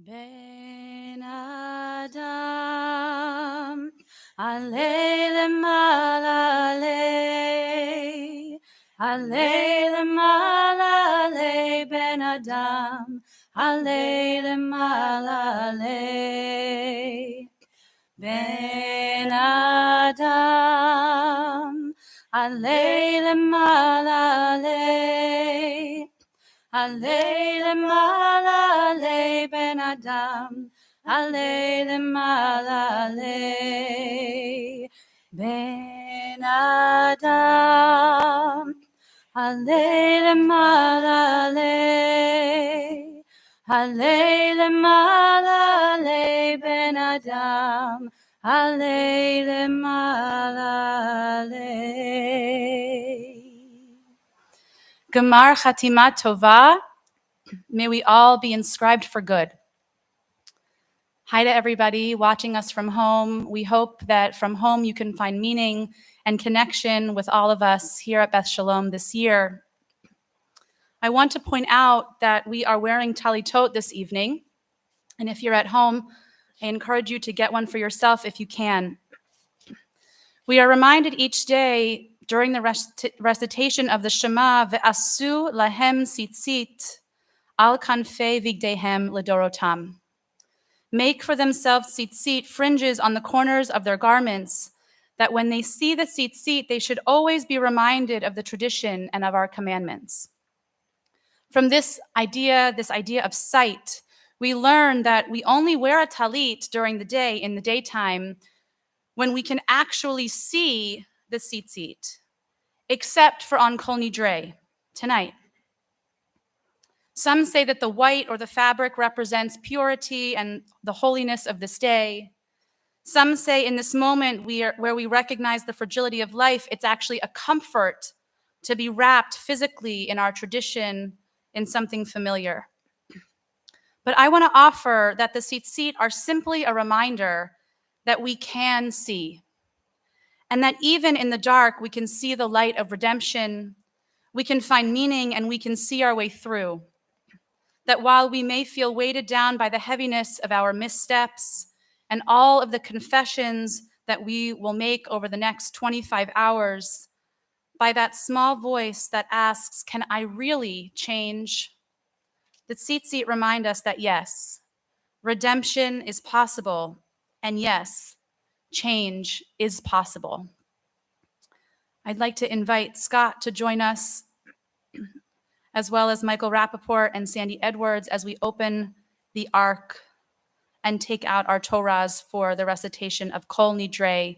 Ben Adam, Alei Lemala Alei, Alei Lemala Alei, Ben Adam, Alei Lemala Alei, Ben Adam, Alei Lemala Alei. Alei lemala alei ben Adam, alei lemala alei ben Adam, alei lemala alei, alei lemala alei ben Adam, alei lemala alei. Gemar Chatima Tova, may we all be inscribed for good. Hi to everybody watching us from home. We hope that from home you can find meaning and connection with all of us here at Beth Sholom this year. I want to point out that we are wearing talitot this evening, and if you're at home, I encourage you to get one for yourself if you can. We are reminded each day during the recitation of the Shema, Ve'asu lahem tzitzit, al kanfei vigdehem ledorotam. Make for themselves tzitzit, fringes on the corners of their garments, that when they see the tzitzit, they should always be reminded of the tradition and of our commandments. From this idea of sight, we learn that we only wear a talit during the day, in the daytime, when we can actually see the tzitzit, except for on Kol Nidre, tonight. Some say that the white or the fabric represents purity and the holiness of this day. Some say in this moment where we recognize the fragility of life, it's actually a comfort to be wrapped physically in our tradition in something familiar. But I want to offer that the tzitzit are simply a reminder that we can see, and that even in the dark, we can see the light of redemption, we can find meaning, and we can see our way through. That while we may feel weighted down by the heaviness of our missteps and all of the confessions that we will make over the next 25 hours, by that small voice that asks, can I really change? The tzitzit remind us that yes, redemption is possible, and yes, change is possible. I'd like to invite Scott to join us, as well as Michael Rappaport and Sandy Edwards, as we open the Ark and take out our Torahs for the recitation of Kol Nidre,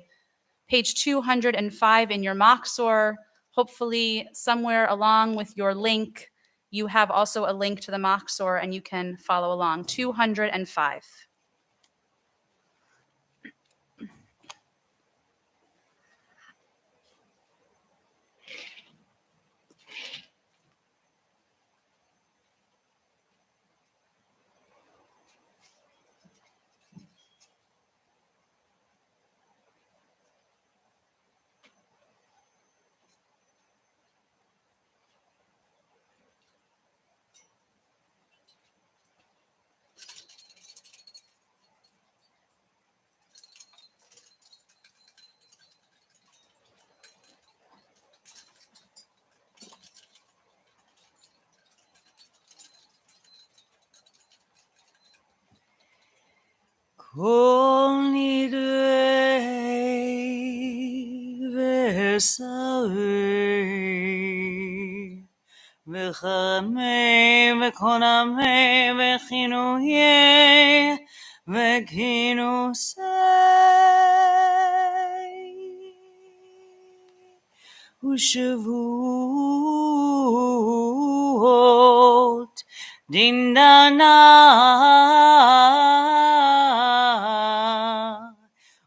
page 205 in your Machzor. Hopefully somewhere along with your link, you have also a link to the Machzor and you can follow along. 205. Kol Nidre v'saveh v'chameh v'konameh v'chinuye v'kinusay u'shavuot dindana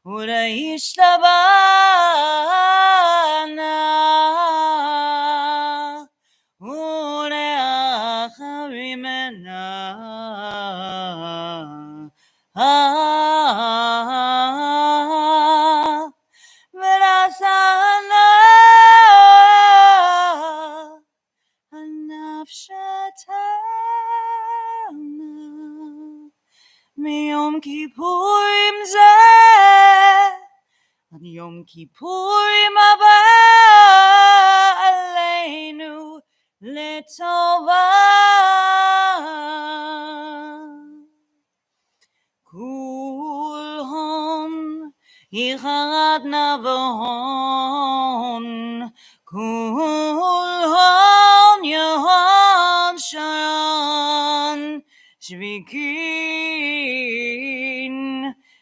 U'reishlabana u'reachavimena v'rasana anafshatana מיום כיפורים זה עד יום כיפורים הבא עלינו לטובה. כולהון יחרדנה והון, כולהון יהון שרון, שוויקין,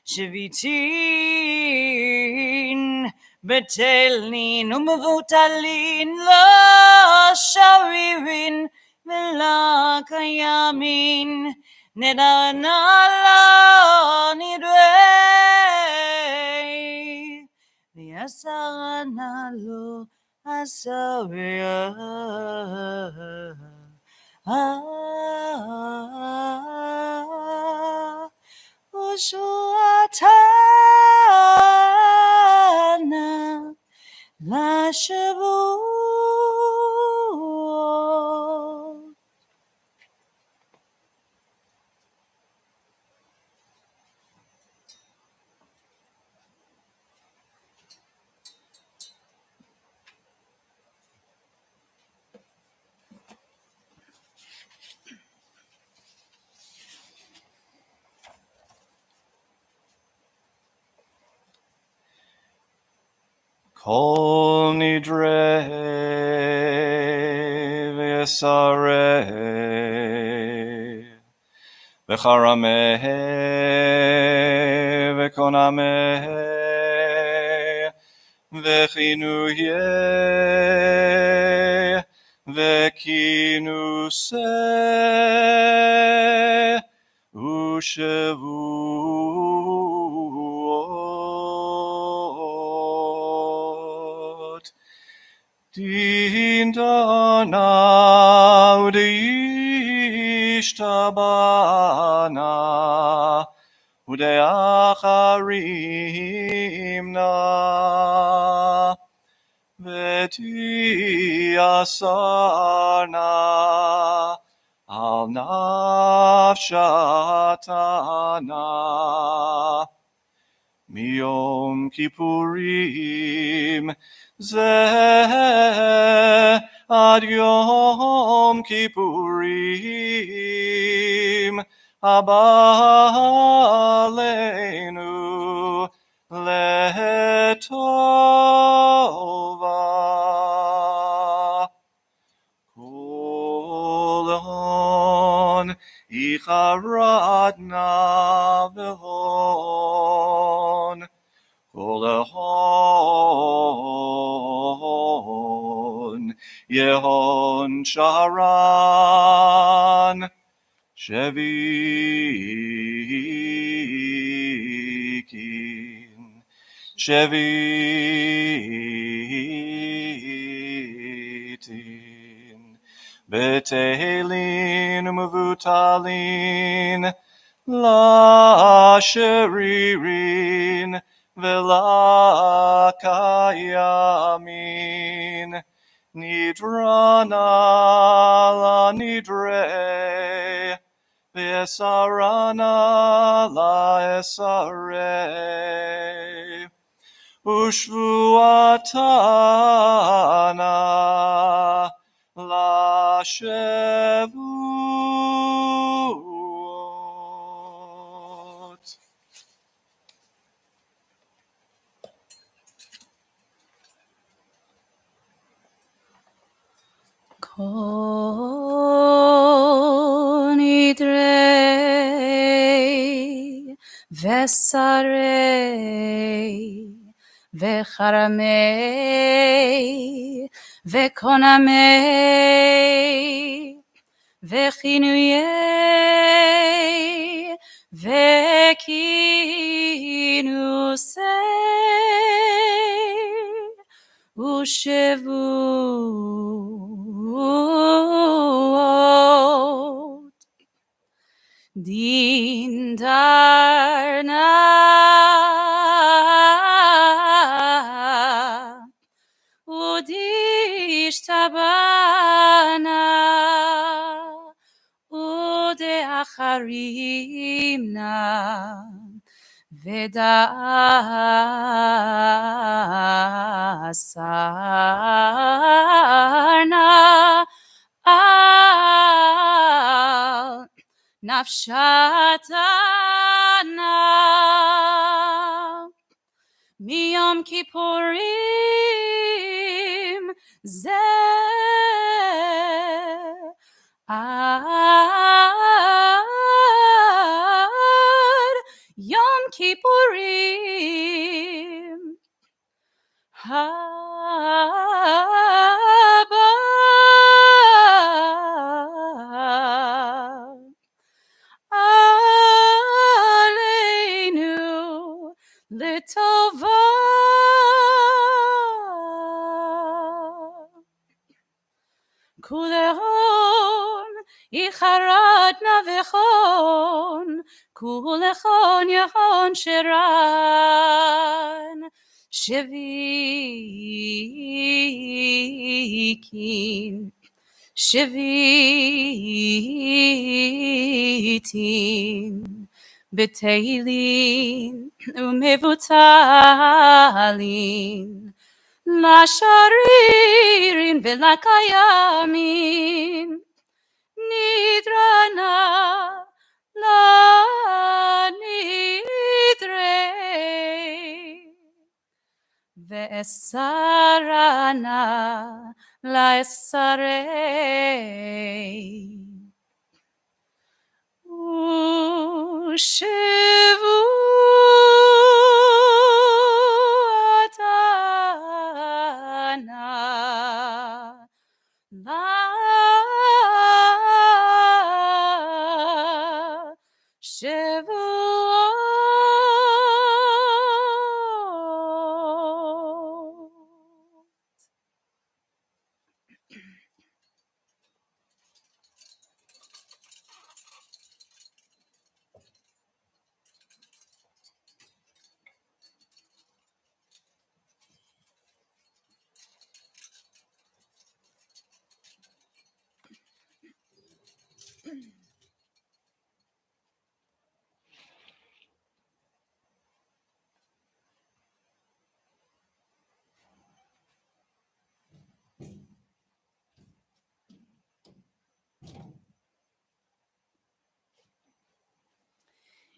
שביטין, בטלין ומבוטלין, לא שרירין ולא קיימין, נדרנה לא נדרה, ויסרנה לא אסריה. ושועתנה לשבוע. Kol Nidre v'yasareh v'charameh v'konameh v'chinuyeh v'kinuseh u'shavuot. Din dana u'deishtabana u'deacharimna v'tiasarna al nafshatana miyom kippurim zeh ad yom kippurim haba aleinu letova. Kolon icharadna v'hon, kolon yehon sharan, shevikin, shevitin. Betelin umuvutalin, la sheririn, vela kayamin, nidrana la nidre, vesarana la esare, ushvuatana la Shavuot. Kol Nidre v'sarei v'charamei v'konamei v'chinuyei v'kinusei u'shavuot. Din darna udishtabana udeacharimna tarimna vedasarna al nafshatana miyom kippurim zeh ad Yom Kippurim haba aleinu litova kulehon icharad navechon kulechon yahon shiran shivitin b'teilin umevutalin lasharirin v'lakayamin nidrana la nidre ve'esarana la esarei Ushivuatana la Shavuot.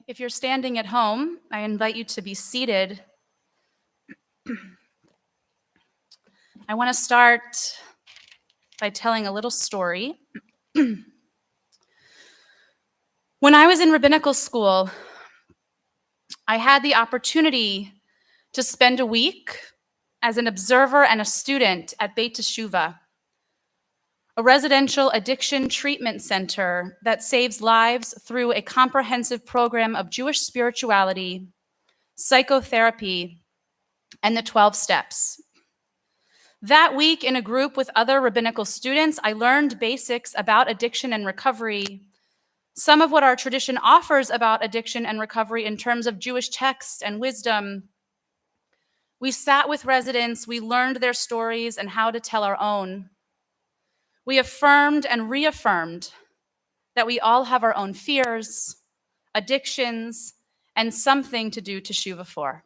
If you're standing at home, I invite you to be seated. I want to start by telling a little story. When I was in rabbinical school, I had the opportunity to spend a week as an observer and a student at Beit Teshuvah, a residential addiction treatment center that saves lives through a comprehensive program of Jewish spirituality, psychotherapy, and the 12 steps. That week, in a group with other rabbinical students, I learned basics about addiction and recovery, some of what our tradition offers about addiction and recovery in terms of Jewish texts and wisdom. We sat with residents, we learned their stories and how to tell our own. We affirmed and reaffirmed that we all have our own fears, addictions, and something to do teshuvah for.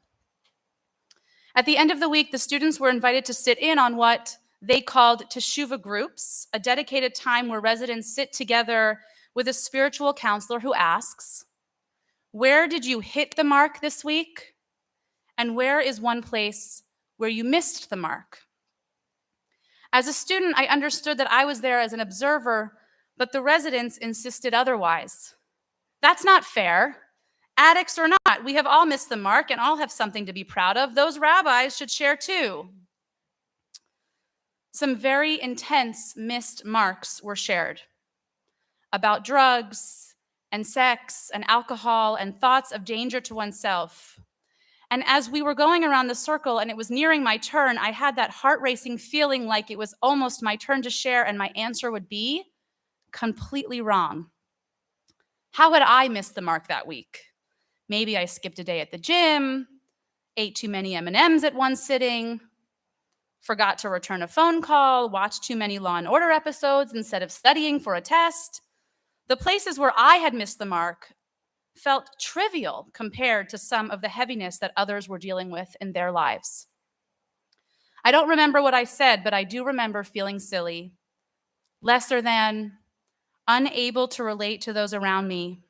At the end of the week, the students were invited to sit in on what they called teshuvah groups, a dedicated time where residents sit together with a spiritual counselor who asks, where did you hit the mark this week? And where is one place where you missed the mark? As a student, I understood that I was there as an observer, but the residents insisted otherwise. That's not fair. Addicts or not, we have all missed the mark and all have something to be proud of. Those rabbis should share too. Some very intense missed marks were shared about drugs and sex and alcohol and thoughts of danger to oneself. And as we were going around the circle and it was nearing my turn, I had that heart-racing feeling like it was almost my turn to share and my answer would be completely wrong. How had I missed the mark that week? Maybe I skipped a day at the gym, ate too many M&Ms at one sitting, forgot to return a phone call, watched too many Law & Order episodes instead of studying for a test. The places where I had missed the mark felt trivial compared to some of the heaviness that others were dealing with in their lives. I don't remember what I said, but I do remember feeling silly, lesser than, unable to relate to those around me,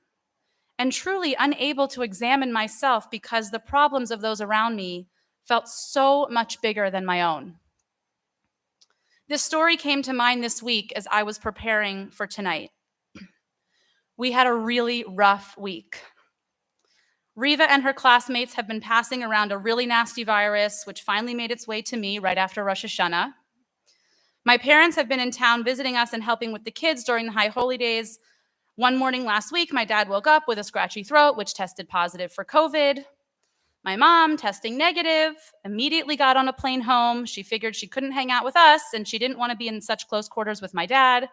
and truly unable to examine myself because the problems of those around me felt so much bigger than my own. This story came to mind this week as I was preparing for tonight. We had a really rough week. Riva and her classmates have been passing around a really nasty virus, which finally made its way to me right after Rosh Hashanah. My parents have been in town visiting us and helping with the kids during the high holy days. One morning last week, my dad woke up with a scratchy throat, which tested positive for COVID. My mom, testing negative, immediately got on a plane home. She figured she couldn't hang out with us, and she didn't want to be in such close quarters with my dad.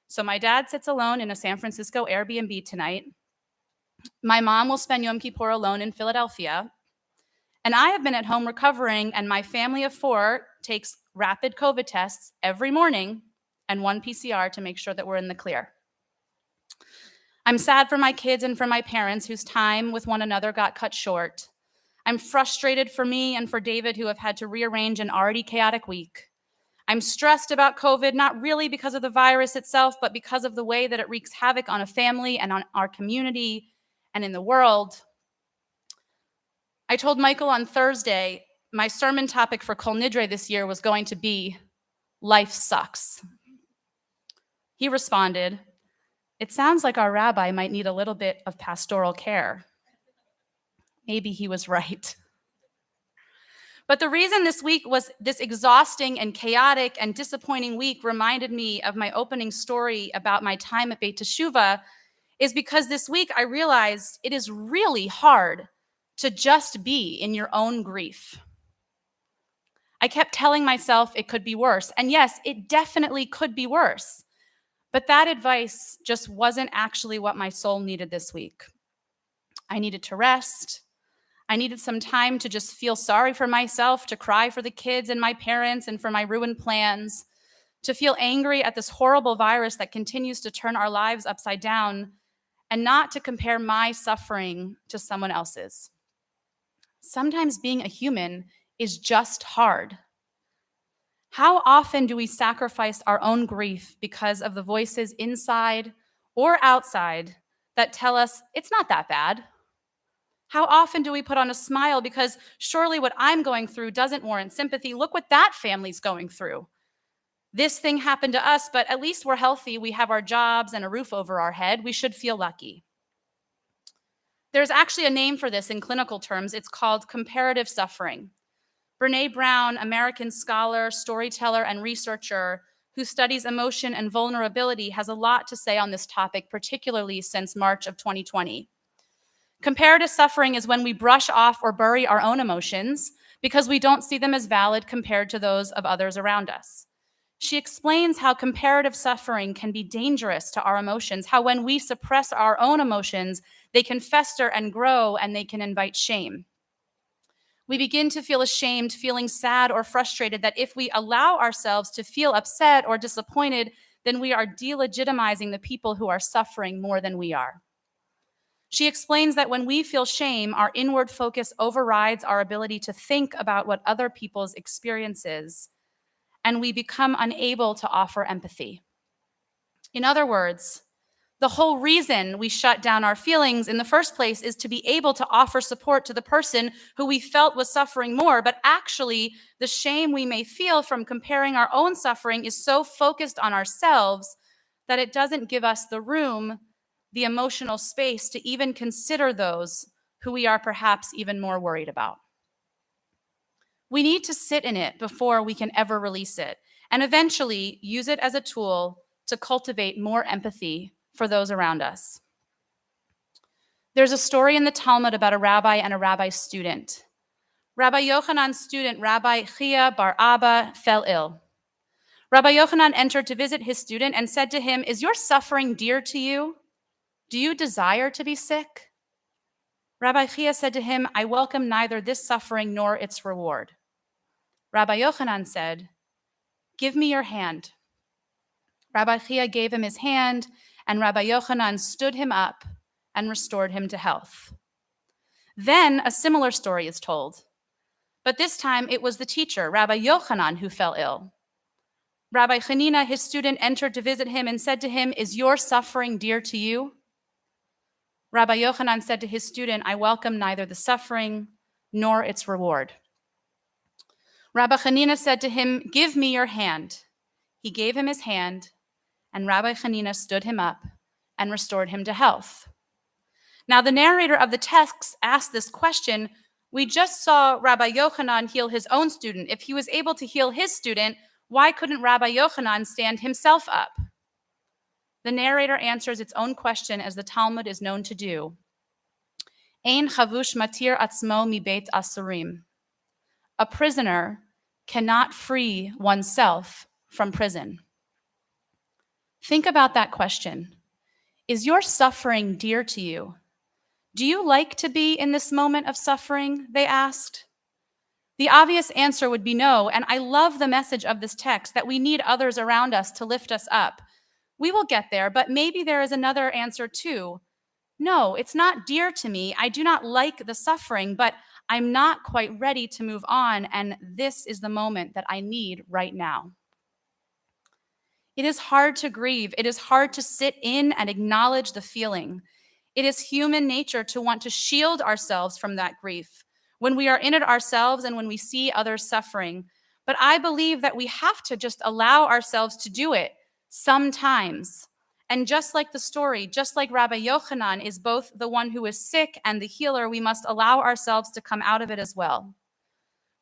So my dad sits alone in a San Francisco Airbnb tonight. My mom will spend Yom Kippur alone in Philadelphia. And I have been at home recovering, and my family of 4 takes rapid COVID tests every morning and 1 PCR to make sure that we're in the clear. I'm sad for my kids and for my parents whose time with one another got cut short. I'm frustrated for me and for David, who have had to rearrange an already chaotic week. I'm stressed about COVID, not really because of the virus itself, but because of the way that it wreaks havoc on a family and on our community and in the world. I told Michael on Thursday my sermon topic for Kol Nidre this year was going to be life sucks. He responded, "It sounds like our rabbi might need a little bit of pastoral care." Maybe he was right. But the reason this week was this exhausting and chaotic and disappointing week reminded me of my opening story about my time at Beit Teshuvah is because this week I realized it is really hard to just be in your own grief. I kept telling myself it could be worse. And yes, it definitely could be worse. But that advice just wasn't actually what my soul needed this week. I needed to rest. I needed some time to just feel sorry for myself, to cry for the kids and my parents and for my ruined plans, to feel angry at this horrible virus that continues to turn our lives upside down, and not to compare my suffering to someone else's. Sometimes being a human is just hard. How often do we sacrifice our own grief because of the voices inside or outside that tell us it's not that bad? How often do we put on a smile because surely what I'm going through doesn't warrant sympathy? Look what that family's going through. This thing happened to us, but at least we're healthy. We have our jobs and a roof over our head. We should feel lucky. There's actually a name for this in clinical terms. It's called comparative suffering. Brene Brown, American scholar, storyteller, and researcher who studies emotion and vulnerability, has a lot to say on this topic, particularly since March of 2020. Comparative suffering is when we brush off or bury our own emotions because we don't see them as valid compared to those of others around us. She explains how comparative suffering can be dangerous to our emotions, how when we suppress our own emotions, they can fester and grow and they can invite shame. We begin to feel ashamed, feeling sad or frustrated that if we allow ourselves to feel upset or disappointed, then we are delegitimizing the people who are suffering more than we are. She explains that when we feel shame, our inward focus overrides our ability to think about what other people's experience is, and we become unable to offer empathy. In other words, the whole reason we shut down our feelings in the first place is to be able to offer support to the person who we felt was suffering more, but actually the shame we may feel from comparing our own suffering is so focused on ourselves that it doesn't give us the room, the emotional space to even consider those who we are perhaps even more worried about. We need to sit in it before we can ever release it, and eventually use it as a tool to cultivate more empathy for those around us. There's a story in the Talmud about a rabbi and a rabbi's student. Rabbi Yochanan's student, Rabbi Chia bar Abba, fell ill. Rabbi Yochanan entered to visit his student and said to him, "Is your suffering dear to you? Do you desire to be sick?" Rabbi Chia said to him, "I welcome neither this suffering nor its reward." Rabbi Yochanan said, "Give me your hand." Rabbi Chia gave him his hand, and Rabbi Yochanan stood him up and restored him to health. Then a similar story is told, but this time it was the teacher, Rabbi Yochanan, who fell ill. Rabbi Hanina, his student, entered to visit him and said to him, "Is your suffering dear to you?" Rabbi Yochanan said to his student, "I welcome neither the suffering nor its reward." Rabbi Hanina said to him, "Give me your hand." He gave him his hand, and Rabbi Hanina stood him up and restored him to health. Now, the narrator of the text asked this question. We just saw Rabbi Yochanan heal his own student. If he was able to heal his student, why couldn't Rabbi Yochanan stand himself up? The narrator answers its own question as the Talmud is known to do. Ein chavush matir atzmo mi beit asurim. A prisoner cannot free oneself from prison. Think about that question. Is your suffering dear to you? Do you like to be in this moment of suffering? They asked. The obvious answer would be no, and I love the message of this text that we need others around us to lift us up. We will get there, but maybe there is another answer too. No, it's not dear to me. I do not like the suffering, but I'm not quite ready to move on, and this is the moment that I need right now. It is hard to grieve. It is hard to sit in and acknowledge the feeling. It is human nature to want to shield ourselves from that grief when we are in it ourselves and when we see others suffering. But I believe that we have to just allow ourselves to do it sometimes. And just like the story, just like Rabbi Yochanan is both the one who is sick and the healer, we must allow ourselves to come out of it as well.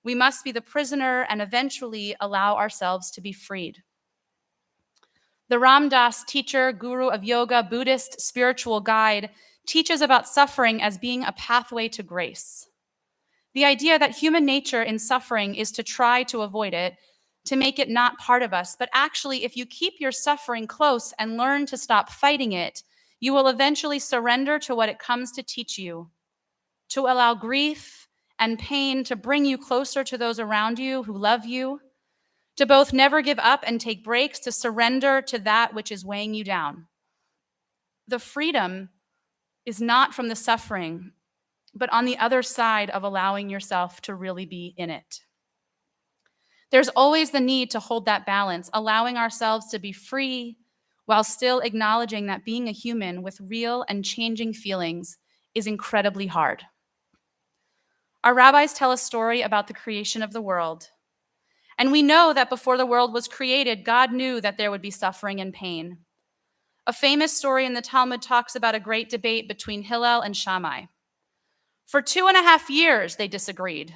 We must be the prisoner and eventually allow ourselves to be freed. The Ram Dass, teacher, guru of yoga, Buddhist spiritual guide, teaches about suffering as being a pathway to grace. The idea that human nature in suffering is to try to avoid it, to make it not part of us. But actually, if you keep your suffering close and learn to stop fighting it, you will eventually surrender to what it comes to teach you, to allow grief and pain to bring you closer to those around you who love you, to both never give up and take breaks, to surrender to that which is weighing you down. The freedom is not from the suffering, but on the other side of allowing yourself to really be in it. There's always the need to hold that balance, allowing ourselves to be free while still acknowledging that being a human with real and changing feelings is incredibly hard. Our rabbis tell a story about the creation of the world. And we know that before the world was created, God knew that there would be suffering and pain. A famous story in the Talmud talks about a great debate between Hillel and Shammai. For 2.5 years, they disagreed.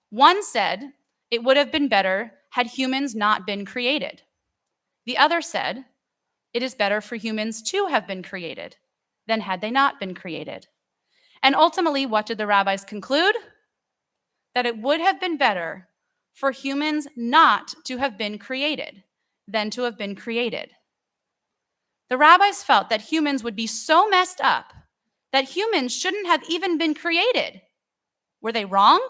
One said it would have been better had humans not been created. The other said it is better for humans to have been created than had they not been created. And ultimately, what did the rabbis conclude? That it would have been better for humans not to have been created than to have been created. The rabbis felt that humans would be so messed up that humans shouldn't have even been created. Were they wrong?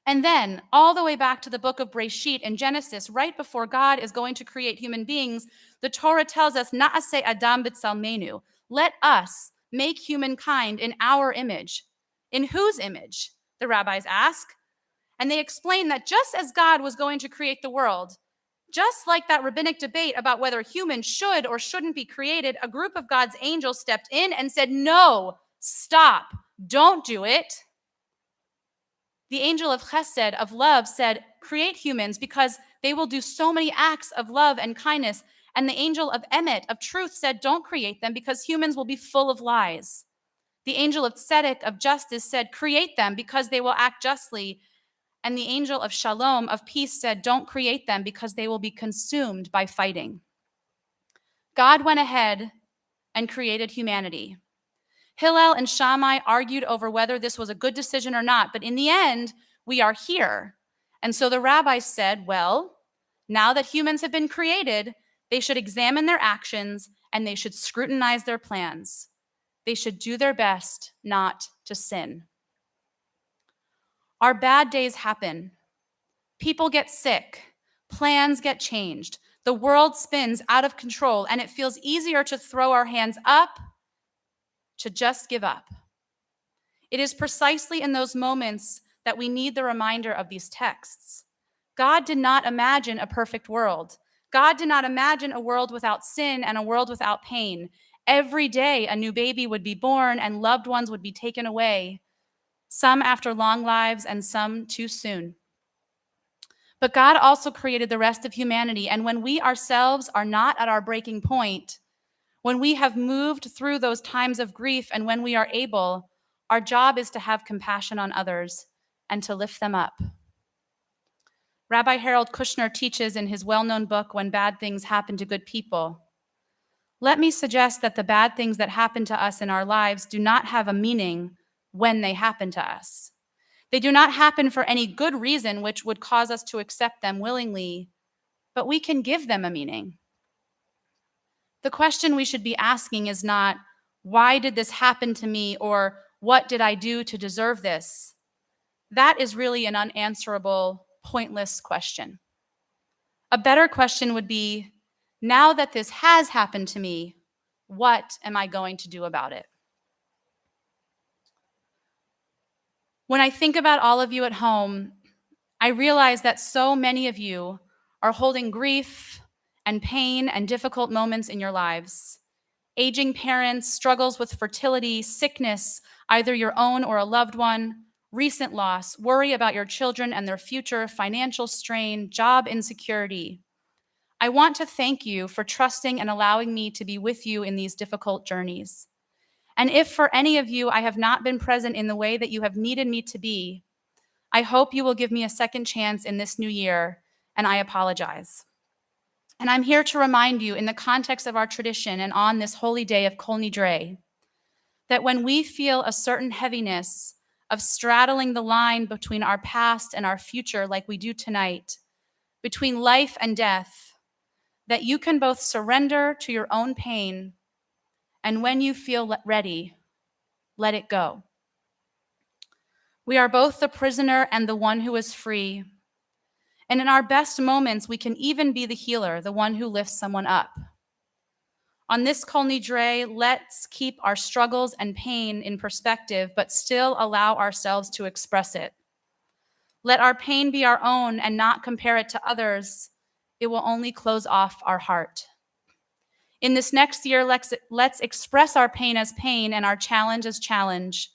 And then, all the way back to the book of Breshit in Genesis, right before God is going to create human beings, the Torah tells us, Na'aseh Adam b'tzalmenu, let us make humankind in our image. In whose image? The rabbis ask. And they explain that just as God was going to create the world, just like that rabbinic debate about whether humans should or shouldn't be created, a group of God's angels stepped in and said, no, stop, don't do it. The angel of Chesed, of love, said, create humans because they will do so many acts of love and kindness. And the angel of Emet, of truth, said, don't create them because humans will be full of lies. The angel of Tzedek, of justice, said, create them because they will act justly. And the angel of Shalom, of peace, said, don't create them because they will be consumed by fighting. God went ahead and created humanity. Hillel and Shammai argued over whether this was a good decision or not, but in the end, we are here. And so the rabbis said, well, now that humans have been created, they should examine their actions and they should scrutinize their plans. They should do their best not to sin. Our bad days happen. People get sick. Plans get changed. The world spins out of control, and it feels easier to throw our hands up, to just give up. It is precisely in those moments that we need the reminder of these texts. God did not imagine a perfect world. God did not imagine a world without sin and a world without pain. Every day, a new baby would be born and loved ones would be taken away, some after long lives and some too soon. But God also created the rest of humanity, and when we ourselves are not at our breaking point, when we have moved through those times of grief and when we are able, our job is to have compassion on others and to lift them up. Rabbi Harold Kushner teaches in his well-known book, When Bad Things Happen to Good People, let me suggest that the bad things that happen to us in our lives do not have a meaning when they happen to us. They do not happen for any good reason which would cause us to accept them willingly, but we can give them a meaning. The question we should be asking is not, why did this happen to me, or what did I do to deserve this? That is really an unanswerable, pointless question. A better question would be, now that this has happened to me, what am I going to do about it? When I think about all of you at home, I realize that so many of you are holding grief and pain and difficult moments in your lives. Aging parents, struggles with fertility, sickness, either your own or a loved one, recent loss, worry about your children and their future, financial strain, job insecurity. I want to thank you for trusting and allowing me to be with you in these difficult journeys. And if for any of you I have not been present in the way that you have needed me to be, I hope you will give me a second chance in this new year, and I apologize. And I'm here to remind you, in the context of our tradition and on this holy day of Kol Nidre, that when we feel a certain heaviness of straddling the line between our past and our future, like we do tonight, between life and death, that you can both surrender to your own pain, and when you feel ready, let it go. We are both the prisoner and the one who is free. And in our best moments, we can even be the healer, the one who lifts someone up. On this Kol Nidre, let's keep our struggles and pain in perspective, but still allow ourselves to express it. Let our pain be our own and not compare it to others. It will only close off our heart. In this next year, let's express our pain as pain and our challenge as challenge.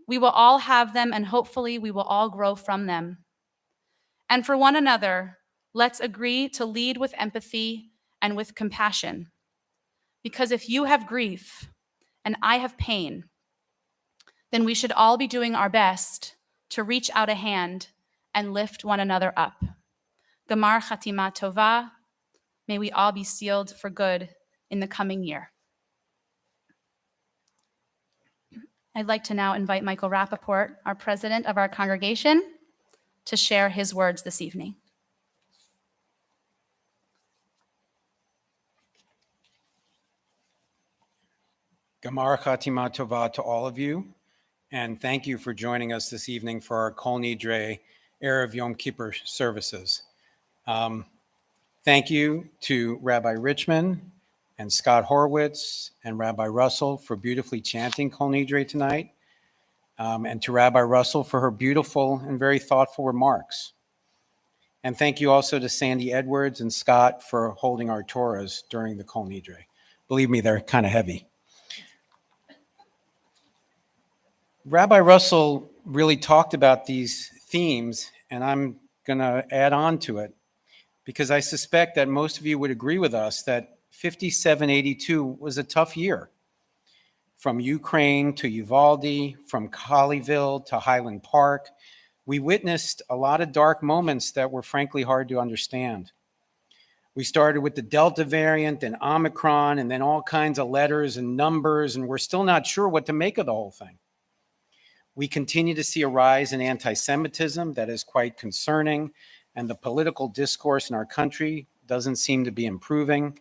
We will all have them, and hopefully we will all grow from them. And for one another, let's agree to lead with empathy and with compassion. Because if you have grief and I have pain, then we should all be doing our best to reach out a hand and lift one another up. Gamar Chatima Tova, may we all be sealed for good in the coming year. I'd like to now invite Michael Rappaport, our president of our congregation, to share his words this evening. Gamar Chatima Tova to all of you, and thank you for joining us this evening for our Kol Nidre Erev Yom Kippur services. Thank you to Rabbi Richmond and Scott Horowitz and Rabbi Russell for beautifully chanting Kol Nidre tonight, and to Rabbi Russell for her beautiful and very thoughtful remarks. And thank you also to Sandy Edwards and Scott for holding our Torahs during the Kol Nidre. Believe me, they're kind of heavy. Rabbi Russell really talked about these themes, and I'm going to add on to it, because I suspect that most of you would agree with us that 5782 was a tough year. From Ukraine to Uvalde, from Colleyville to Highland Park, we witnessed a lot of dark moments that were frankly hard to understand. We started with the Delta variant and Omicron, and then all kinds of letters and numbers, and we're still not sure what to make of the whole thing. We continue to see a rise in anti-Semitism that is quite concerning, and the political discourse in our country doesn't seem to be improving.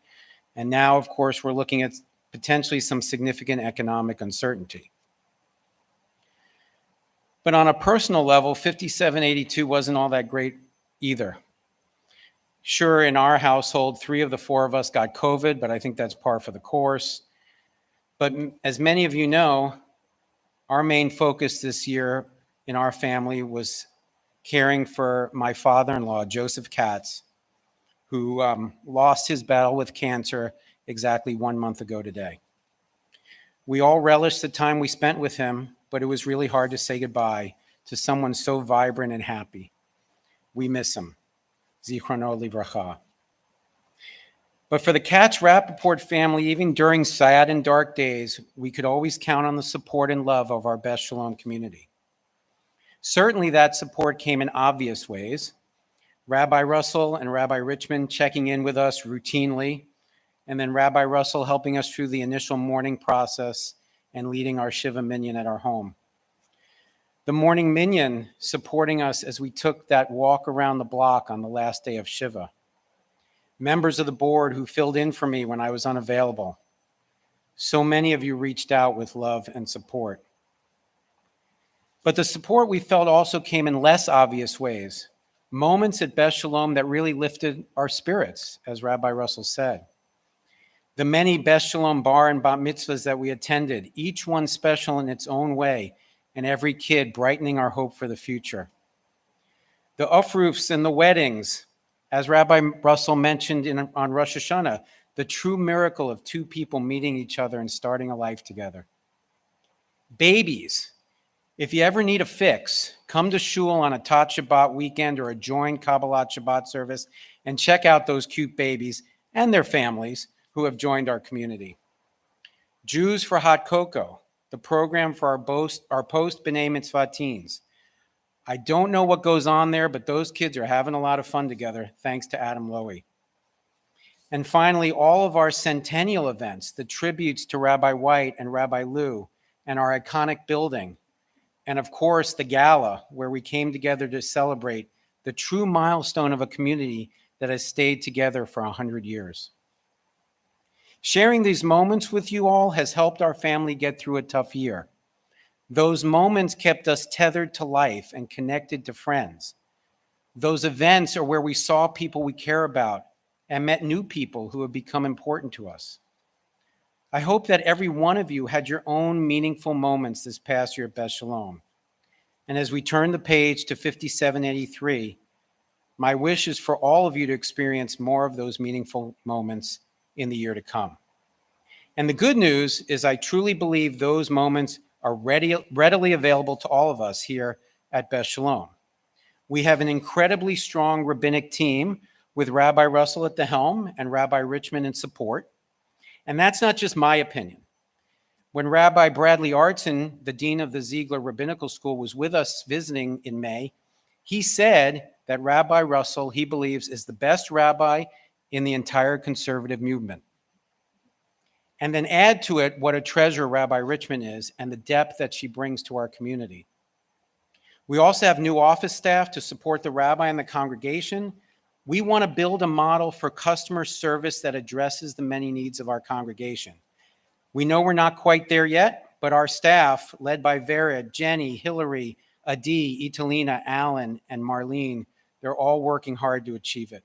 And now, of course, we're looking at potentially some significant economic uncertainty. But on a personal level, 5782 wasn't all that great either. Sure, in our household, 3 of the 4 of us got COVID, but I think that's par for the course. But as many of you know, our main focus this year in our family was caring for my father-in-law, Joseph Katz, who lost his battle with cancer exactly 1 month ago today. We all relished the time we spent with him, but it was really hard to say goodbye to someone so vibrant and happy. We miss him. Zichrono livracha. But for the Katz-Rappaport family, even during sad and dark days, we could always count on the support and love of our Beth Sholom community. Certainly that support came in obvious ways. Rabbi Russell and Rabbi Richmond checking in with us routinely, and then Rabbi Russell helping us through the initial mourning process and leading our Shiva minyan at our home. The morning minyan supporting us as we took that walk around the block on the last day of Shiva. Members of the board who filled in for me when I was unavailable. So many of you reached out with love and support. But the support we felt also came in less obvious ways. Moments at Beth Sholom that really lifted our spirits, as Rabbi Russell said. The many Beth Sholom bar and bat mitzvahs that we attended, each one special in its own way, and every kid brightening our hope for the future. The aufrufs and the weddings, as Rabbi Russell mentioned on Rosh Hashanah, the true miracle of 2 people meeting each other and starting a life together. Babies, if you ever need a fix, come to shul on a Tat Shabbat weekend or a joint Kabbalat Shabbat service and check out those cute babies and their families who have joined our community. Jews for Hot Cocoa, the program for our post B'nai Mitzvah teens. I don't know what goes on there, but those kids are having a lot of fun together, thanks to Adam Lowy. And finally, all of our centennial events, the tributes to Rabbi White and Rabbi Lou, and our iconic building, and of course, the gala, where we came together to celebrate the true milestone of a community that has stayed together for 100 years. Sharing these moments with you all has helped our family get through a tough year. Those moments kept us tethered to life and connected to friends. Those events are where we saw people we care about and met new people who have become important to us. I hope that every one of you had your own meaningful moments this past year at Beth Sholom. And as we turn the page to 5783, my wish is for all of you to experience more of those meaningful moments in the year to come. And the good news is I truly believe those moments are readily available to all of us here at Beth Sholom. We have an incredibly strong rabbinic team with Rabbi Russell at the helm and Rabbi Richmond in support. And that's not just my opinion. When Rabbi Bradley Artson, the dean of the Ziegler Rabbinical School, was with us visiting in May, he said that Rabbi Russell, he believes, is the best rabbi in the entire conservative movement. And then add to it what a treasure Rabbi Richmond is and the depth that she brings to our community. We also have new office staff to support the rabbi and the congregation. We want to build a model for customer service that addresses the many needs of our congregation. We know we're not quite there yet, but our staff, led by Vera, Jenny, Hillary, Adi, Italina, Alan, and Marlene, they're all working hard to achieve it.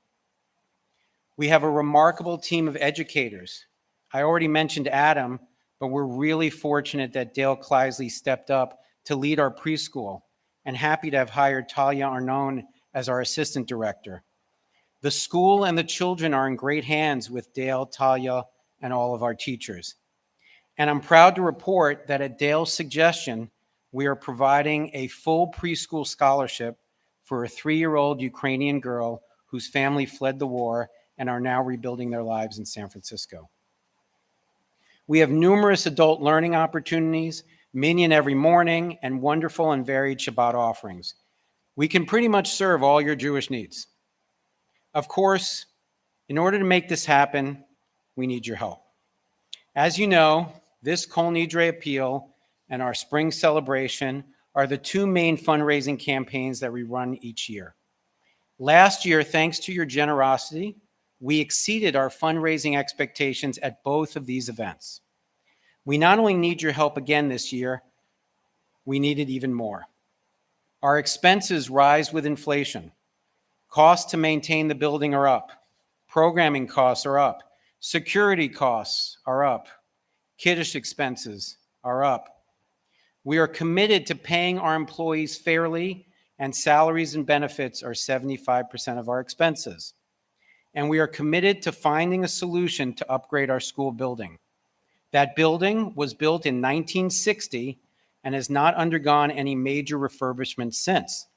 We have a remarkable team of educators. I already mentioned Adam, but we're really fortunate that Dale Kleisley stepped up to lead our preschool, and happy to have hired Talia Arnon as our assistant director. The school and the children are in great hands with Dale, Talia, and all of our teachers. And I'm proud to report that at Dale's suggestion, we are providing a full preschool scholarship for a 3-year-old Ukrainian girl whose family fled the war and are now rebuilding their lives in San Francisco. We have numerous adult learning opportunities, minyan every morning, and wonderful and varied Shabbat offerings. We can pretty much serve all your Jewish needs. Of course, in order to make this happen, we need your help. As you know, this Kol Nidre appeal and our spring celebration are the 2 main fundraising campaigns that we run each year. Last year, thanks to your generosity, we exceeded our fundraising expectations at both of these events. We not only need your help again this year, we need it even more. Our expenses rise with inflation. Costs to maintain the building are up. Programming costs are up. Security costs are up. Kiddush expenses are up. We are committed to paying our employees fairly, and salaries and benefits are 75% of our expenses. And we are committed to finding a solution to upgrade our school building. That building was built in 1960 and has not undergone any major refurbishment since.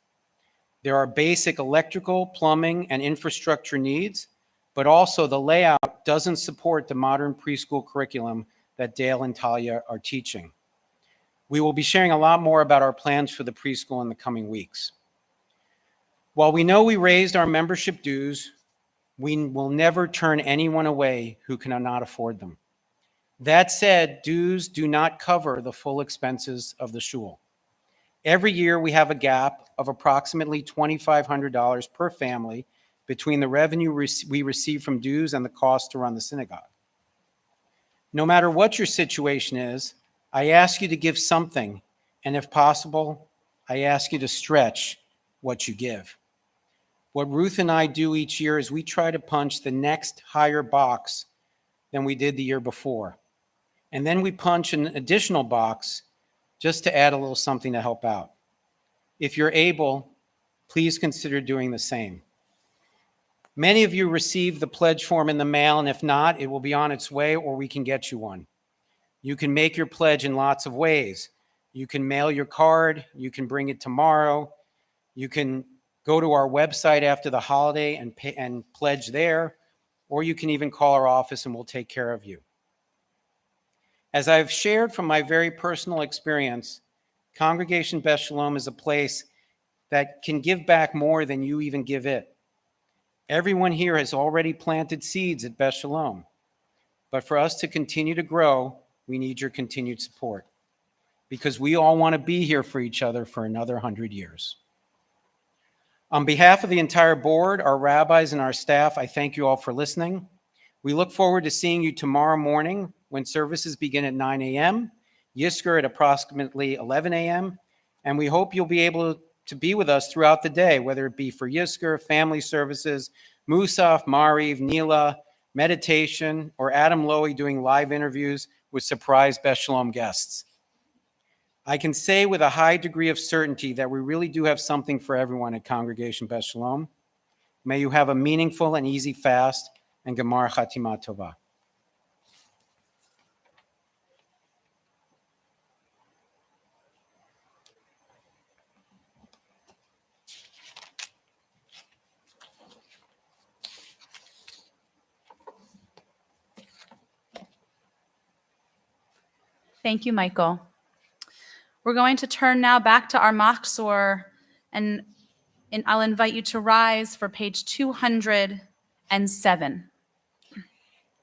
There are basic electrical, plumbing, and infrastructure needs, but also the layout doesn't support the modern preschool curriculum that Dale and Talia are teaching. We will be sharing a lot more about our plans for the preschool in the coming weeks. While we know we raised our membership dues, we will never turn anyone away who cannot afford them. That said, dues do not cover the full expenses of the shul. Every year we have a gap of approximately $2,500 per family between the revenue we receive from dues and the cost to run the synagogue. No matter what your situation is, I ask you to give something, and if possible, I ask you to stretch what you give. What Ruth and I do each year is we try to punch the next higher box than we did the year before. And then we punch an additional box just to add a little something to help out. If you're able, please consider doing the same. Many of you received the pledge form in the mail, and if not, it will be on its way or we can get you one. You can make your pledge in lots of ways. You can mail your card, you can bring it tomorrow, you can go to our website after the holiday and pledge there, or you can even call our office and we'll take care of you. As I've shared from my very personal experience, Congregation Beth Sholom is a place that can give back more than you even give it. Everyone here has already planted seeds at Beth Sholom, but for us to continue to grow, we need your continued support because we all want to be here for each other for another 100 years. On behalf of the entire board, our rabbis, and our staff, I thank you all for listening. We look forward to seeing you tomorrow morning when services begin at 9 a.m., Yizkor at approximately 11 a.m., and we hope you'll be able to be with us throughout the day, whether it be for Yizkor, family services, Musaf, Mariv, Nila, meditation, or Adam Lowy doing live interviews with surprise Beth Sholom guests. I can say with a high degree of certainty that we really do have something for everyone at Congregation Beth Sholom. May you have a meaningful and easy fast, and Gemar Chatima Tova. Thank you, Michael. We're going to turn now back to our Machzor, and I'll invite you to rise for page 207.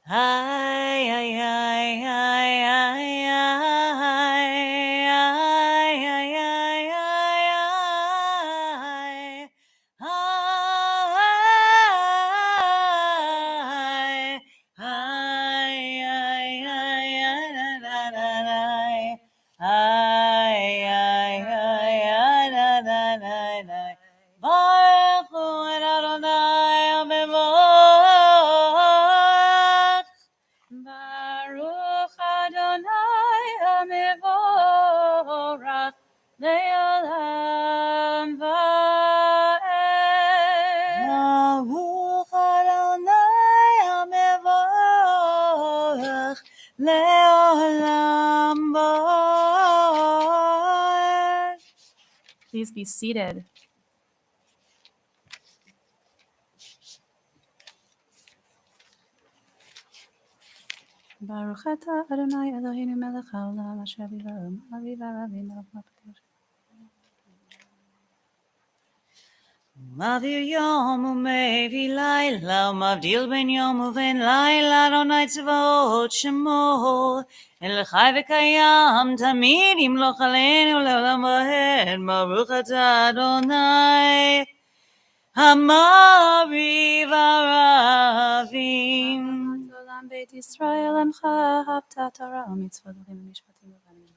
Ay, ay, ay, ay, ay, ay, ay, ay, Baruch Adonai HaMevorach Le'olam Va'ed. Baruch Adonai HaMevorach Le'olam Va'ed. Please be seated. Baruch atah Adonai Eloheinu melech haolam asher b'dvarim aviv aravim melech malchut. Mavir yom umevi laila, mavdil ben yom uven laila, Adonai tzvaot shemo, el chai v'kayam tamid yimloch aleinu le'olam va'ed. Baruch atah Adonai ha'mariv aravim. Olam Beit Yisrael emcha hafta Torah u'mitzvot u'mishpatim u'vanim.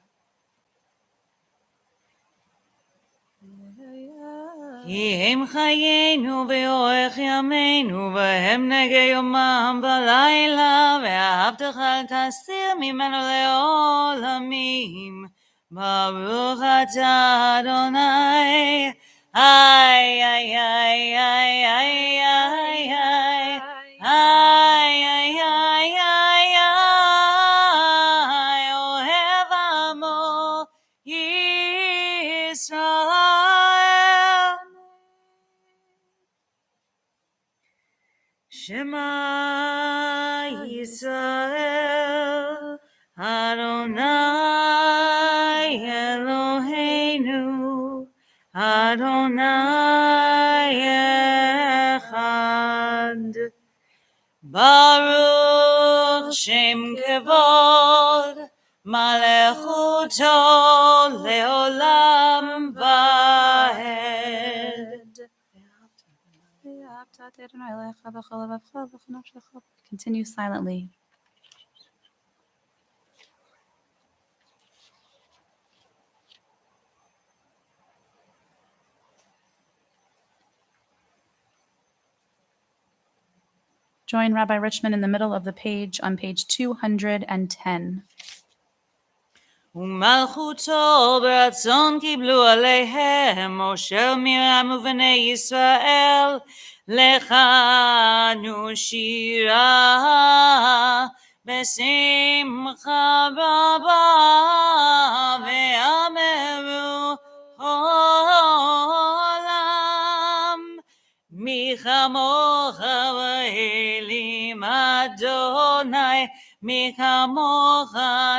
הם חיינו ואורך ימינו, והם נגע יומם בלילה, ואהבתך אל תסתיר ממנו לעולמים. ברוך אתה אדוני, איי איי איי איי איי איי איי איי איי איי איי איי אוהב עמו ישראל. שמע ישראל אדוני אלוהינו אדוני אחד. ברוך שם כבוד מלכותו לעולם ועד. Continue silently. Join Rabbi Richmond in the middle of the page on page 210. ומלכותו ברצון קיבלו עליהם משה ומרים ובני ישראל, לכנו שירה בשמחה רבה ואמרו עולם מי כמוך באלים אדוני, מי כמוך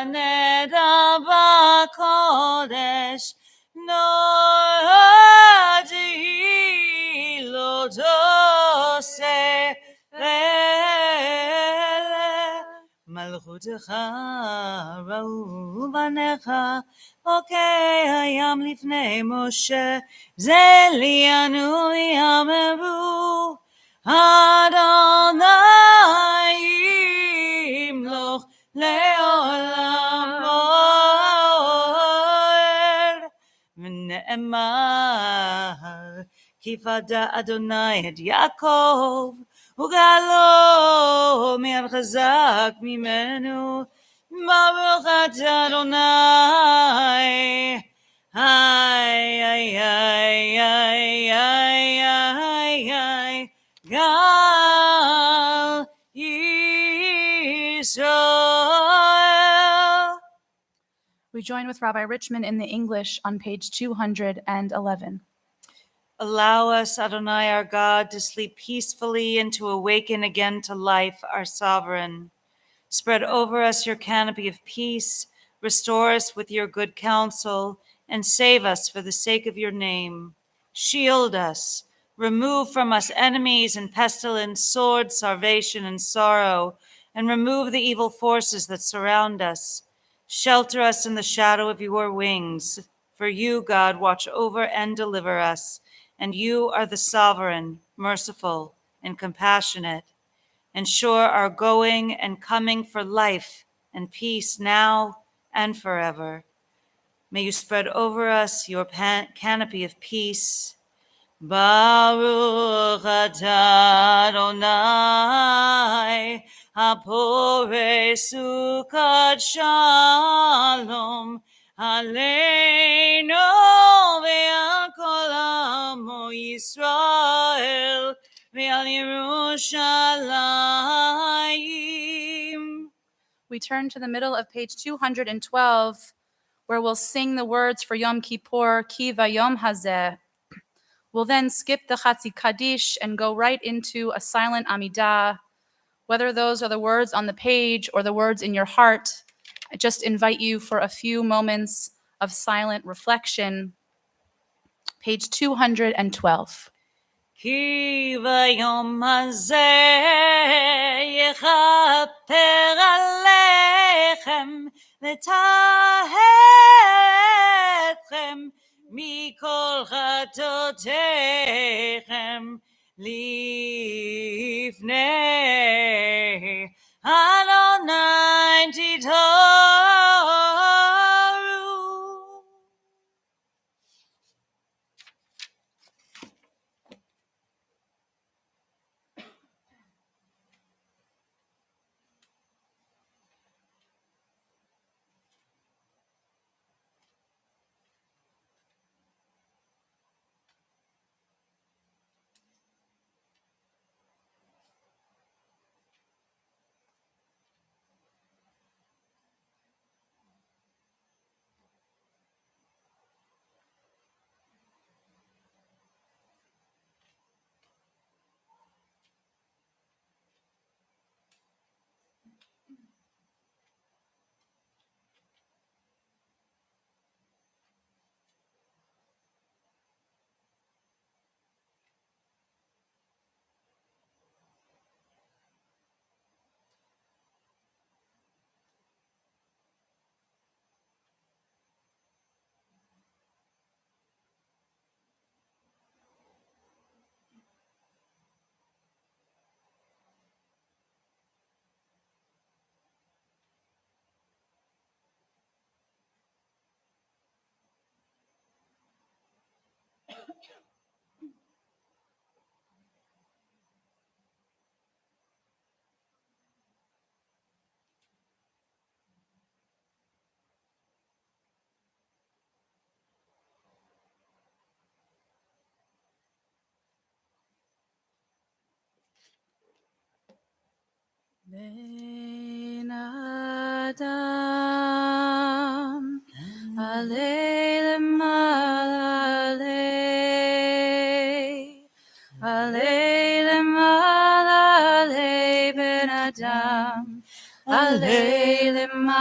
נדע בקודש, נורא תהילות עושה מלכותך ראו בניך, אוקיי הים לפני משה, זה לי אנו יאמרו, אדוני ימלוך לעולם ועד. ונאמר, כי פדה אדוני את יעקב, וגאלו מיד חזק ממנו. ברוך אתה אדוני, איי איי איי איי איי איי איי גל ישראל. We join with Rabbi Richmond in the English on page 211. Allow us, Adonai our God, to sleep peacefully and to awaken again to life, our sovereign. Spread over us your canopy of peace, restore us with your good counsel, and save us for the sake of your name. Shield us, remove from us enemies and pestilence, sword, starvation, and sorrow, and remove the evil forces that surround us. Shelter us in the shadow of your wings, for you, God, watch over and deliver us, and you are the sovereign, merciful, and compassionate. Ensure our going and coming for life and peace now and forever. May you spread over us your canopy of peace. Baruch atah Adonai, hapore sukat shalom, aleinu ve'al kol amo Yisrael, ve'al Yerushalayim. We turn to the middle of page 212, where we'll sing the words for Yom Kippur, Ki vayom hazeh. We'll then skip the Chatzi Kaddish and go right into a silent Amidah. Whether those are the words on the page or the words in your heart, I just invite you for a few moments of silent reflection. Page 212. כי ביום הזה יכפר עליכם לטהר אתכם מכל חטאותיכם לפני אדוני תתהרו. Ben Adam Alei Malalei Alei Malalei Ben Adam Alei Malalei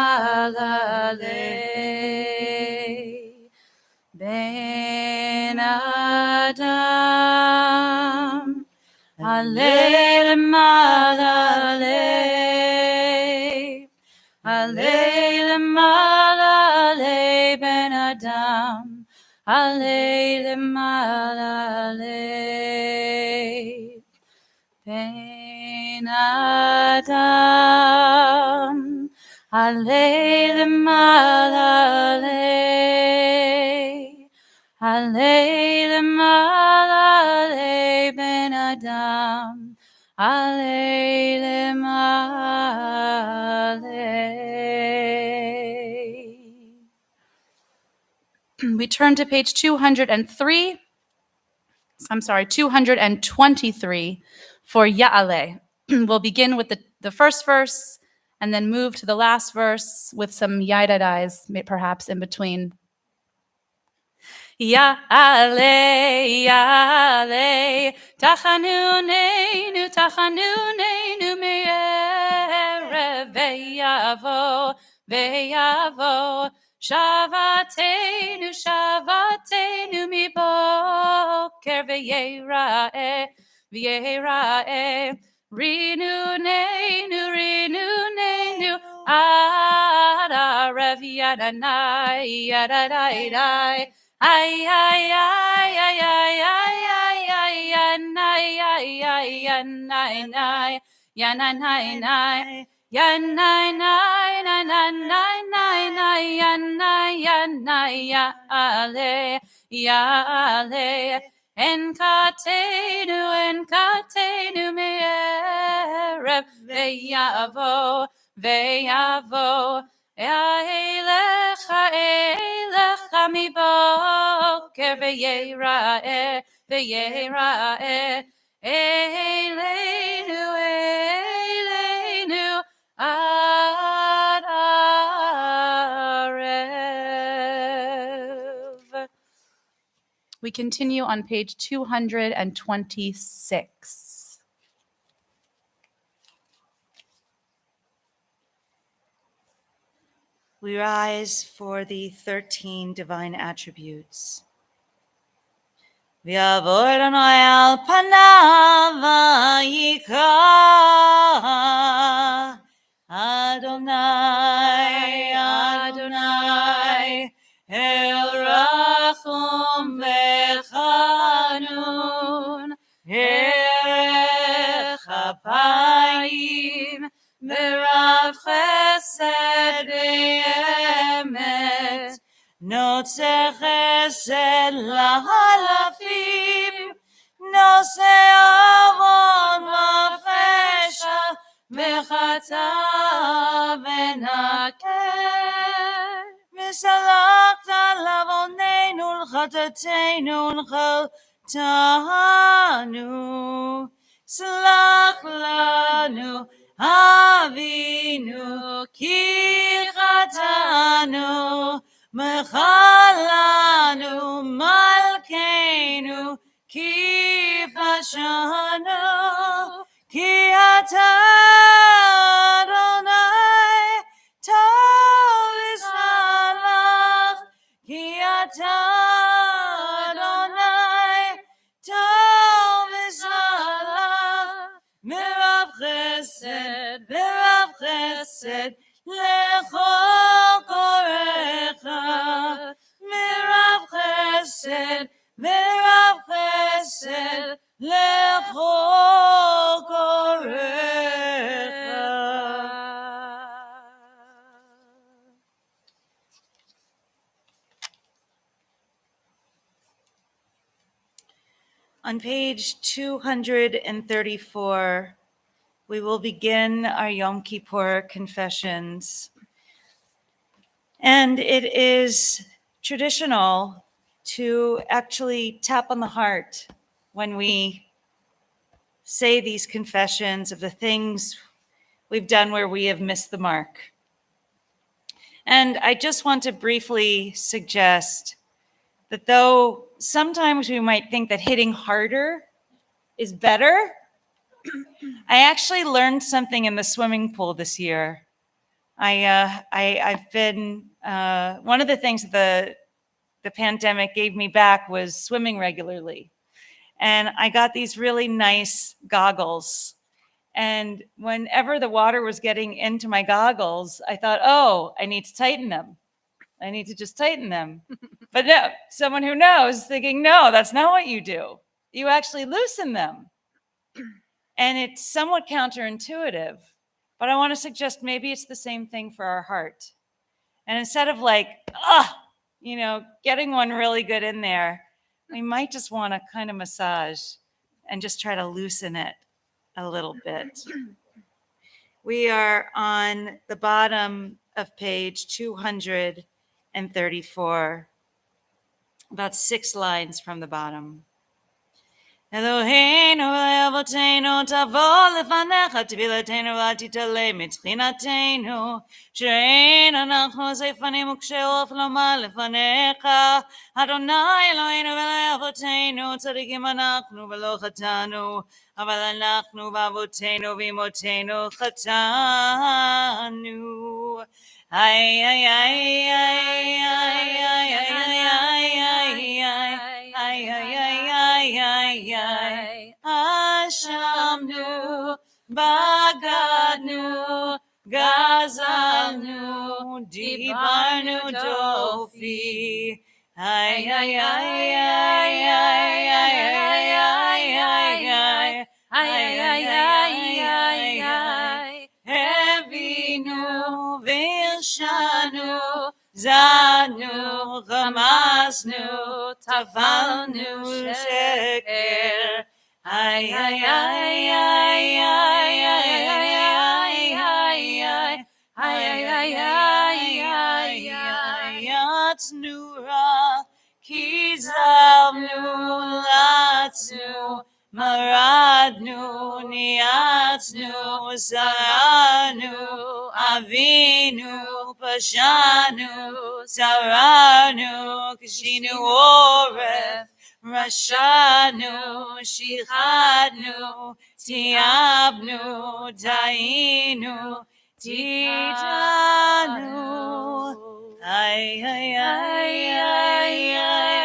Ben Adam Alei Malalei Alei Malalei Ben Adam Alei Malalei Ben Adam Alei Malalei Alei Malalei Ben Adam Alei Malalei. We turn to page 203. 223 for Ya'aleh. We'll begin with the first verse and then move to the last verse with some yidadais perhaps in between. Ya'aleh, Ya'aleh, Tachanunenu me'erev ve'yavo, ve'yavo, Shavatenu miboker ve'yera'eh, ve'yera'eh, Rinunenu, ad arev yadanai, yadadai, ay, ay, ay, ay, ay, ay, ay, ay, yanai, ay, ay, yanai, nai, yanai, nai, yanai, nai, nai, nai, nai, nai, yanai, yanai, ya'ale, ya'ale, enkatenu me'erev ve'yavo, ve'yavo, Eilecha mi boker ve'yera'eh, ve'yera'eh, Eileinu ad arev. We continue on page 226. We rise for the 13 divine attributes. V'yavor Adonai al panav v'yikra Adonai, Adonai, El Rachum v'chanun, Erech Apayim, V'rav Chesed ve'emet, Notzer Chesed lahalafim, Noseh avon v'fesha, V'chata v'nakeh, V'salachta lavonenu l'chatatenu l'chaltanu, Slach lanu Avinu ki chatanu, Mechalanu malkeinu ki fashanu, ki ata Adonai tov v'salach, ki ata Adonai tov v'salach, merav chesed lechol korecha, merav chesed lechol korecha. On page 234, we will begin our Yom Kippur confessions. And it is traditional to actually tap on the heart when we say these confessions of the things we've done where we have missed the mark. And I just want to briefly suggest that though sometimes we might think that hitting harder is better, I actually learned something in the swimming pool this year. I've been, one of the things that the pandemic gave me back was swimming regularly. And I got these really nice goggles. And whenever the water was getting into my goggles, I thought, oh, I need to tighten them. I need to just tighten them. But no, someone who knows thinking, no, that's not what you do. You actually loosen them. And it's somewhat counterintuitive, but I want to suggest maybe it's the same thing for our heart. And instead of like, getting one really good in there, we might just want to kind of massage and just try to loosen it a little bit. We are on the bottom of page 234, about 6 lines from the bottom. Eloheinu ואבותינו תבוא לפניך תפילתנו ואל תתעלה מתחינתנו שאין אנחנו זייפנים וקשי עוף לומר לפניך אדוני אלוהינו ולאבותינו צדיקים אנחנו ולא חטאנו אבל אנחנו ואבותינו ואמותינו חטאנו איי איי איי איי איי איי איי איי אשמנו, בגדנו, גזלנו, דיברנו דופי. איי איי איי איי איי איי איי איי הבינו והרשענו, זנו, רמזנו, טבלנו שקר. איי איי איי איי איי איי איי איי יצנו רע, כזבנו, לצנו, מרדנו, ניאצנו, זרענו, אבינו, פשענו, צרענו, קשינו עורף, רשענו, שיחדנו, תיעבנו, טעינו, תיתנו. איי איי איי איי איי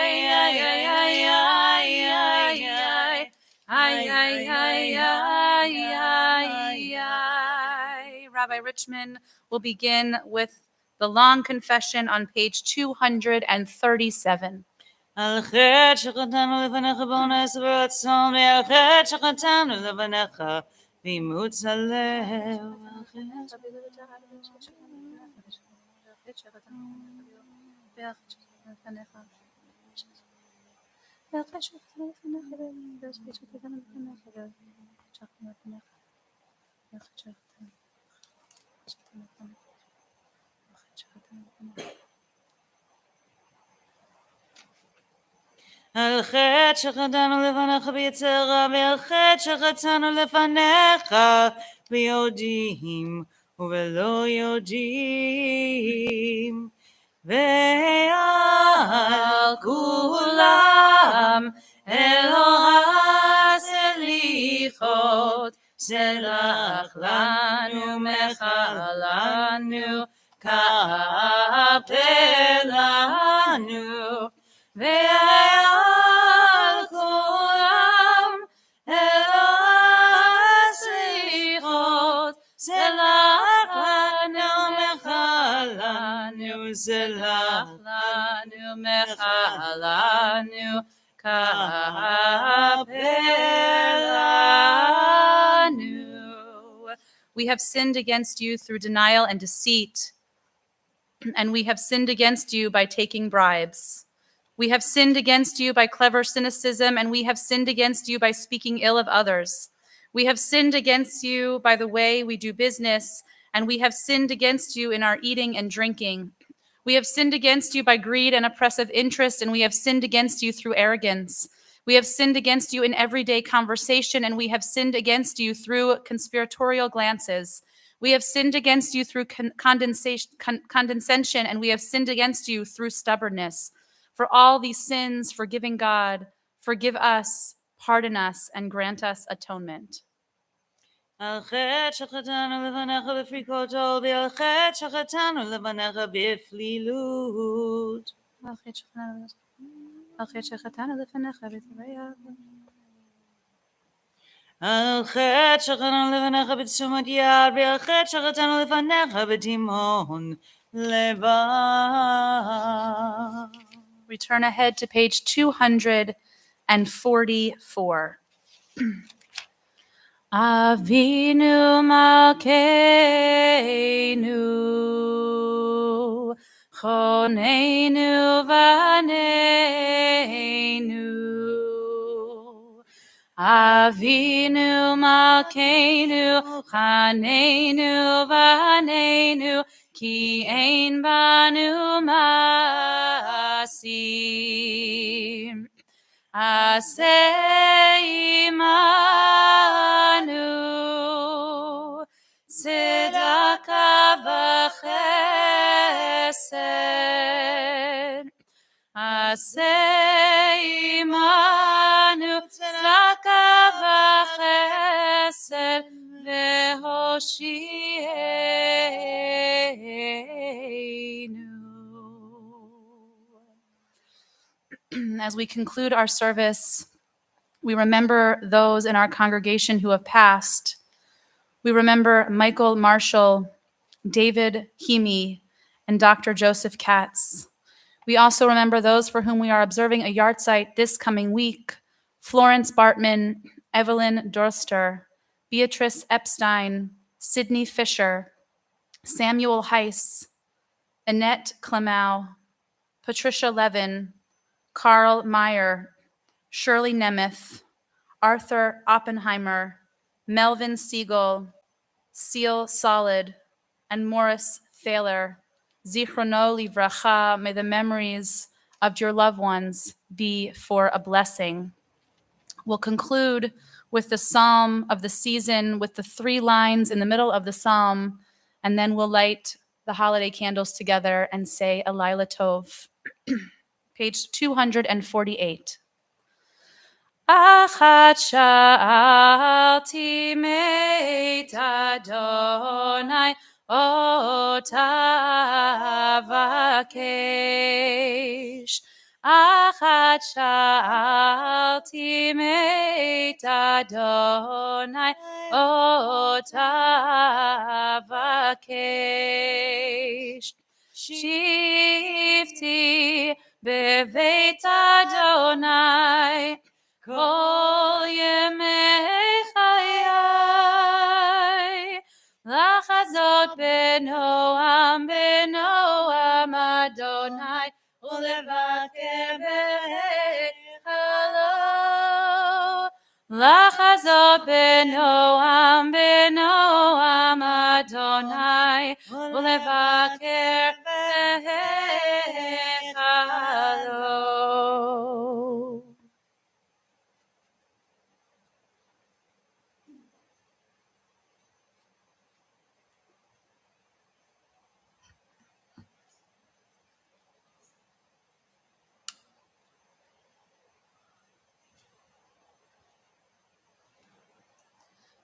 Rabbi Richman will begin with the long confession on page 237. על חטא שחטאנו לפניך באונס ורצון, ועל חטא שחטאנו לפניך באימוץ הלב. על חטא שחטאנו לפניך ביצר רע, ועל חטא שחטאנו לפניך ביודעים ובלא יודעים. ועל כולם אלוהי סליחות, סלח לנו מחלנו, כפר לנו. ועל כולם אלוהי סליחות, סלח לנו מחלנו, סלח לנו מחלנו, כפר לנו. We have sinned against you through denial and deceit, and we have sinned against you by taking bribes. We have sinned against you by clever cynicism, and we have sinned against you by speaking ill of others. We have sinned against you by the way we do business, and we have sinned against you in our eating and drinking. We have sinned against you by greed and oppressive interest, and we have sinned against you through arrogance. We have sinned against you in everyday conversation, and we have sinned against you through conspiratorial glances. We have sinned against you through condescension, and we have sinned against you through stubbornness. For all these sins, forgiving God, forgive us, pardon us, and grant us atonement. על חטא שחטאנו לפניך בפריקות עול, ועל חטא שחטאנו לפניך בפלילות. על חטא שחטאנו לפניך בתריה. על חטא שחטאנו לפניך בתשומת יד, ועל חטא שחטאנו לפניך בדמעון לבב. Return ahead to page 244. Avinu Malkeinu, Choneinu Vaneinu. Avinu Malkeinu, Choneinu Vaneinu, Ki ein banu masim. Aseh imanu, tzedakah v'chesed. Aseh imanu, tzedakah v'chesed, v'hoshieinu. As we conclude our service, we remember those in our congregation who have passed. We remember Michael Marshall, David Heamy, and Dr. Joseph Katz. We also remember those for whom we are observing a yahrzeit this coming week: Florence Bartman, Evelyn Dorster, Beatrice Epstein, Sidney Fisher, Samuel Heiss, Annette Clemau, Patricia Levin, Carl Meyer, Shirley Nemeth, Arthur Oppenheimer, Melvin Siegel, Seal Solid, and Morris Thaler. Zichrono livracha, may the memories of your loved ones be for a blessing. We'll conclude with the psalm of the season, with the 3 lines in the middle of the psalm, and then we'll light the holiday candles together and say a Laila Tov. Page 248. Achat sha'alti meit Adonai ota vakesh. Achat sha'alti meit Adonai ota vakesh. Shifti beveit Adonai kol yemei chayai, lachazot benoam benoam Adonai, ulevaker bechalo. Lachazot benoam benoam Adonai, ulevaker bechalo.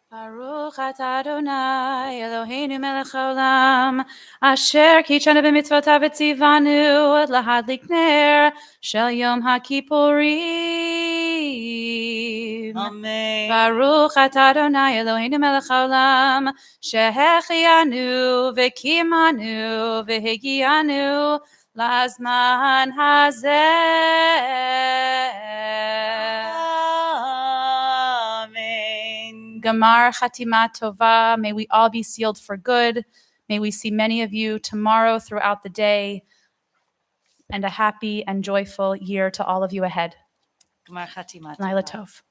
Baruch atah Adonai Eloheinu melech haolam, asher kichanu b'mitzvotav v'tzivanu lahadlik ner shel Yom HaKippurim. Amen. Baruch atah Adonai Eloheinu melech haolam, shehechianu v'kimanu v'higianu lazman hazeh. Gamar Chatima Tova, may we all be sealed for good. May we see many of you tomorrow throughout the day. and a happy and joyful year to all of you ahead. גמר חתימה Laila טובה. Tov.